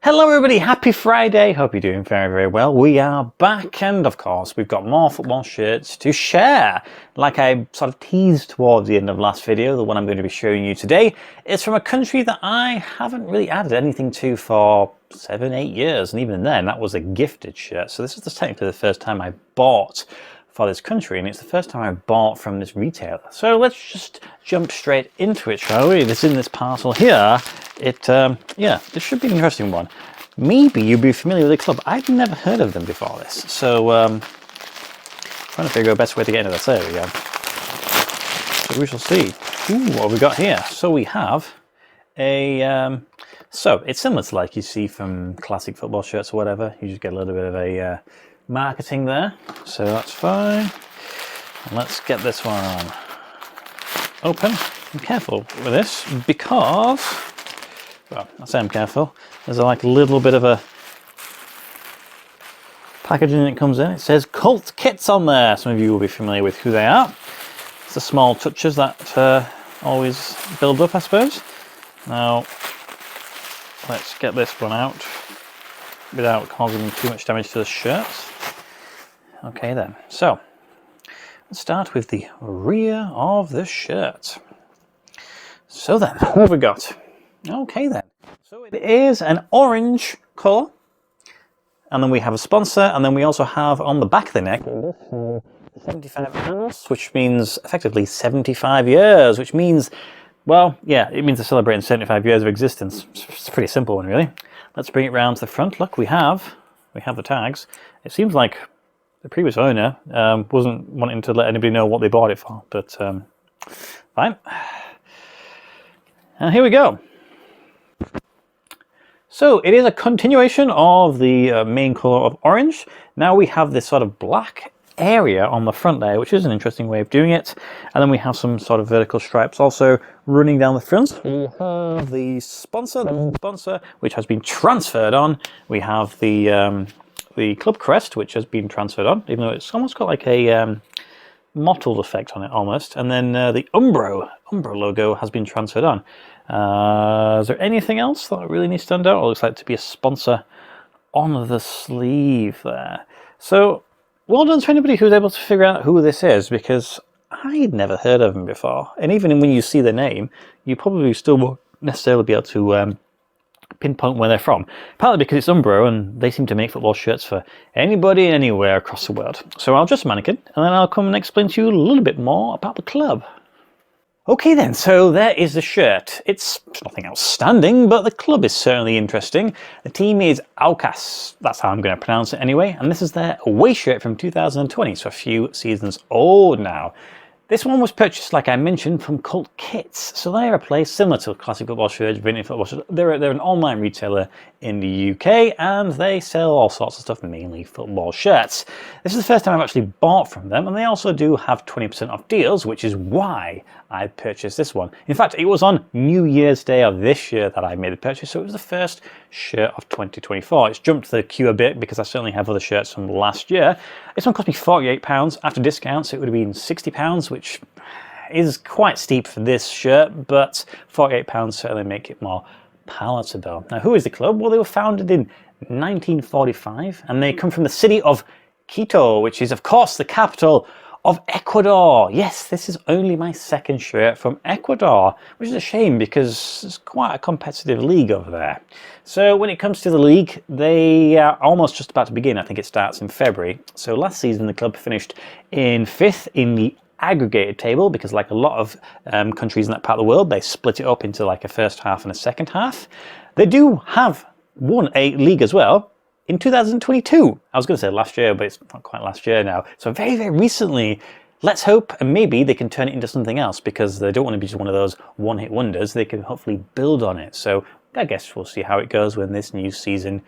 Hello everybody, happy Friday, hope you're doing very well. We are back and of course we've got more football shirts to share. Like I sort of teased towards the end of last video, the one I'm going to be showing you today is from a country that I haven't really added anything to for 7-8 years, and even then that was a gifted shirt. So this is technically the first time I bought for this country, and it's the first time I bought from this retailer. So let's just jump straight into it, shall we? This in this parcel here. Yeah, this should be an interesting one. Maybe you'll be familiar with the club. I've never heard of them before this, so trying to figure out the best way to get into this. There we go. So we shall see. Ooh, what have we got here? So we have a so it's similar to like you see from classic football shirts or whatever. You just get a little bit of a marketing there, so that's fine. And let's get this one open. I'm careful with this because, well, I say I'm careful. There's like a little bit of a packaging that comes in. It says Cult Kits on there. Some of you will be familiar with who they are. It's the small touches that always build up, I suppose. Now, let's get this one out without causing too much damage to the shirt. Okay then, so let's start with the rear of the shirt. So then, what have we got? Okay then, so it is an orange colour, and then we have a sponsor, and then we also have on the back of the neck 75 panels, which means effectively 75 years, which means, well, yeah, it means they're celebrating 75 years of existence. It's a pretty simple one, really. Let's bring it round to the front. Look, we have the tags. It seems like the previous owner wasn't wanting to let anybody know what they bought it for, but fine. And here we go. So it is a continuation of the main colour of orange. Now we have this sort of black area on the front there, which is an interesting way of doing it. And then we have some sort of vertical stripes also running down the front. We have the sponsor, which has been transferred on. We have the club crest, which has been transferred on, even though it's almost got like a mottled effect on it almost. And then the Umbro logo has been transferred on. Is there anything else that really needs to stand out? It looks like to be a sponsor on the sleeve there. So well done to anybody who's able to figure out who this is, because I'd never heard of them before. And even when you see the name, you probably still won't necessarily be able to pinpoint where they're from. Partly because it's Umbro and they seem to make football shirts for anybody anywhere across the world. So I'll just mannequin and then I'll come and explain to you a little bit more about the club. Okay then, so there is the shirt. It's nothing outstanding, but the club is certainly interesting. The team is Aucas, that's how I'm going to pronounce it anyway, and this is their away shirt from 2020, so a few seasons old now. This one was purchased, like I mentioned, from Cult Kits. So they're a place similar to classic football shirts, vintage football shirts. They're an online retailer in the UK, and they sell all sorts of stuff, mainly football shirts. This is the first time I've actually bought from them, and they also do have 20% off deals, which is why I purchased this one. In fact, it was on New Year's Day of this year that I made the purchase, so it was the first shirt of 2024. It's jumped the queue a bit because I certainly have other shirts from last year. This one cost me £48. After discounts, it would have been £60, which is quite steep for this shirt, but £48 certainly make it more palatable. Now, who is the club? Well, they were founded in 1945, and they come from the city of Quito, which is, of course, the capital of Ecuador. Yes, this is only my second shirt from Ecuador, which is a shame because it's quite a competitive league over there. So when it comes to the league, they are almost just about to begin. I think it starts in February. So last season, the club finished in 5th in the aggregated table, because like a lot of countries in that part of the world, they split it up into like a first half and a second half. They do have won a league as well in 2022. I was going to say last year, but it's not quite last year now. So very recently. Let's hope, and maybe they can turn it into something else, because they don't want to be just one of those one-hit wonders. They can hopefully build on it. So I guess we'll see how it goes when this new season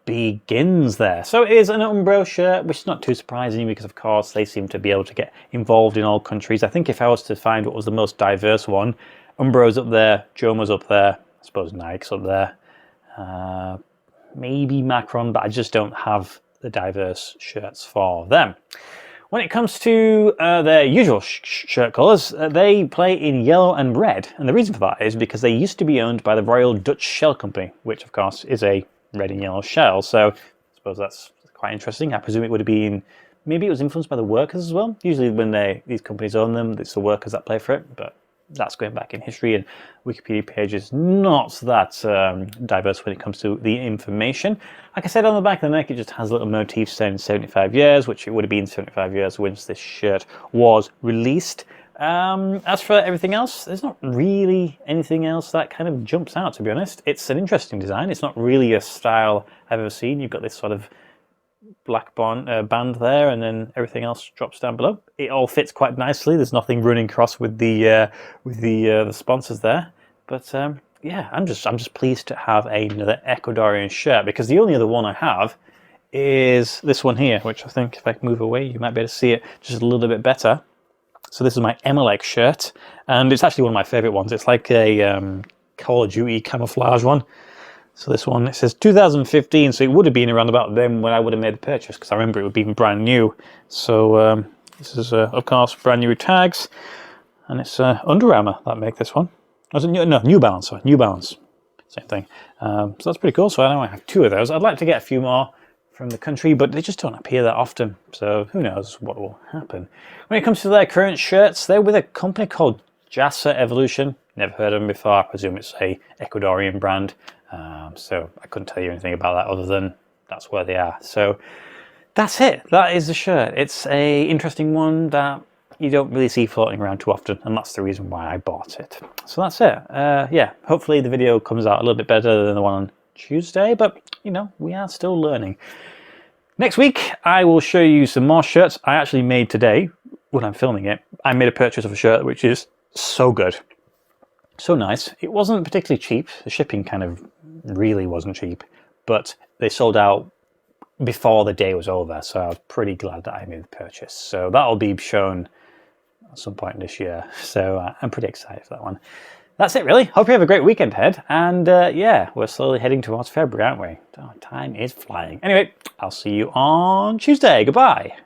begins there. So it is an Umbro shirt, which is not too surprising because, of course, they seem to be able to get involved in all countries. I think if I was to find what was the most diverse one, Umbro's up there, Joma's up there, I suppose Nike's up there, maybe Macron, but I just don't have the diverse shirts for them. When it comes to their usual shirt colours, they play in yellow and red. And the reason for that is because they used to be owned by the Royal Dutch Shell Company, which of course is a red and yellow shell. So I suppose that's quite interesting. I presume it would have been, maybe it was influenced by the workers as well. Usually when these companies own them, it's the workers that play for it, but that's going back in history, and Wikipedia page is not that diverse when it comes to the information. Like I said, on the back of the neck, it just has a little motif saying 75 years, which it would have been 75 years once this shirt was released. As for everything else, there's not really anything else that kind of jumps out, to be honest. It's an interesting design. It's not really a style I've ever seen. You've got this sort of black band there, and then everything else drops down below. It all fits quite nicely. There's nothing running across with the sponsors there. But yeah, I'm just pleased to have another Ecuadorian shirt, because the only other one I have is this one here, which I think if I move away, you might be able to see it just a little bit better. So this is my Emelec shirt, and it's actually one of my favorite ones. It's like a Call of Duty camouflage one. So this one, it says 2015, so it would have been around about then when I would have made the purchase, because I remember it would be brand new. So this is, of course, brand new tags, and it's Under Armour that make this one. Was it New Balance? Sorry, New Balance, same thing. So that's pretty cool. So I know I have 2 of those. I'd like to get a few more from the country, but they just don't appear that often. So who knows what will happen. When it comes to their current shirts, they're with a company called Jasa Evolution. Never heard of them before. I presume it's a Ecuadorian brand. So I couldn't tell you anything about that other than that's where they are. So that's it. That is the shirt. It's a interesting one that you don't really see floating around too often, and that's the reason why I bought it. So that's it. Yeah, hopefully the video comes out a little bit better than the one on Tuesday, but you know, we are still learning. Next week, I will show you some more shirts I actually made today when I'm filming it. I made a purchase of a shirt which is so good. So nice. It wasn't particularly cheap. The shipping kind of really wasn't cheap, but they sold out before the day was over, so I was pretty glad that I made the purchase. So that'll be shown at some point this year, so I'm pretty excited for that one. That's it, really. Hope you have a great weekend ahead, and yeah, we're slowly heading towards February, aren't we? Oh, time is flying. Anyway, I'll see you on Tuesday. Goodbye.